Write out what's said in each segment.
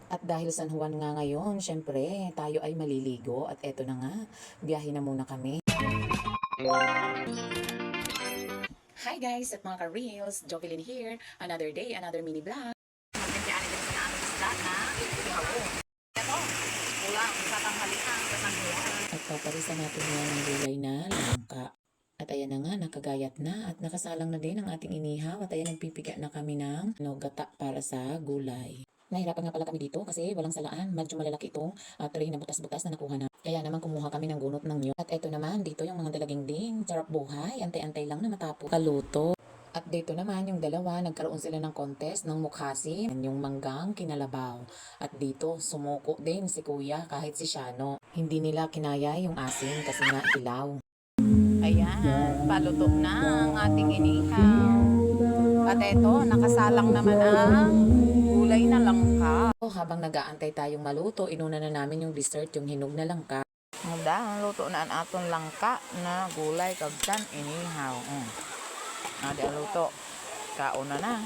At dahil San Juan nga ngayon, syempre, tayo ay maliligo at eto na nga, biyahe na muna kami. Hi guys at mga ka-reels, Jovelyn here, another day, another mini vlog. Magkakiyari din sa aming isda na ihawo. Ito, ulang sa tanghalian, sa San At paparisan natin yan ng gulay na langka. At ayan na nga, nakagayat na at nakasalang na din ang ating inihaw at ayan nagpipiga na kami ng gata para sa gulay. Nahirapan nga pala kami dito kasi walang salaan. Medyo malalaki itong tray na butas-butas na nakuha na. Kaya naman kumuha kami ng gunot ng niyog. At eto naman, dito yung mga dalaginding. Sarap buhay. Antay-antay lang na matapos. Kaluto. At dito naman yung dalawa, nagkaroon sila ng contest ng mukhasim. Yung manggang kinalabaw. At dito, sumuko din si kuya kahit si Shano. Hindi nila kinaya yung asin kasi nga ilaw. Ayan, paluto na ang ating inihaw. At eto, nakasalang naman ang gulay na langka. Habang nag-aantay tayong maluto, inuna na namin yung dessert, yung hinog na langka. Muda, luto na ang aton langka na gulay kagdan inihaw. Adi ang luto. Kauna na.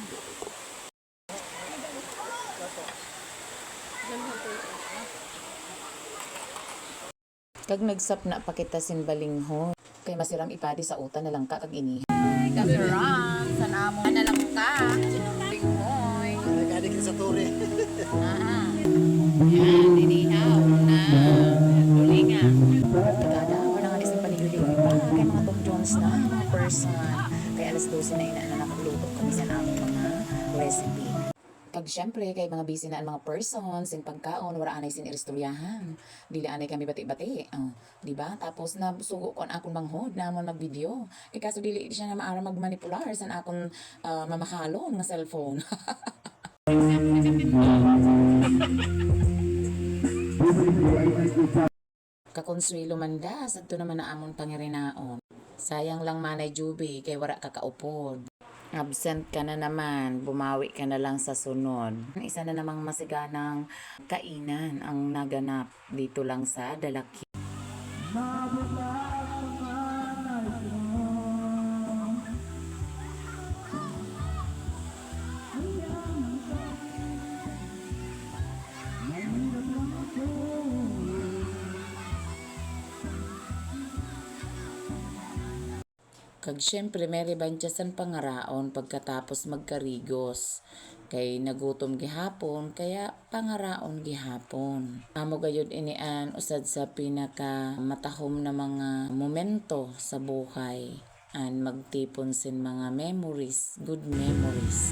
Kag nagsap na pakita sinbalingho. Kay masiram ipadi sa utan na langka kag inihaw. Ay, kasiram. Sanamo na langka. Linghoy. Nagaling sa turi. Yan, inihaw na tulinga. Nagada, wala nga isang panigiliwi pa. Kay mga Tom Jones na, mga person. Kay alas 12 na ina na nakagluto kami sa aming mga recipe. Kag syempre, kay mga busy na ang mga persons, sin pagkaon, wala anay sin iristoryahan. Dili anay kami bati-bati. Diba? Tapos nasugo ko ang akong manghod na mo mag-video. Kay kaso dili siya na maara magmanipular sa akong mamahalon nga cellphone. Kakonsuelo manda, sadto naman na amon pangirinaon. Sayang lang manay Juby, kay wara kakaupod. Absent ka na naman, bumawi ka na lang sa sunod. Isa na namang masiganang kainan ang naganap dito lang sa Dalaki. Kag syempre may rebansyasan pangaraon pagkatapos magkarigos. Kay nagutom gihapon kaya pangaraon gihapon. Amo gayud inian usad sa pinaka matahom na mga momento sa buhay. And magtipon sin mga memories, good memories.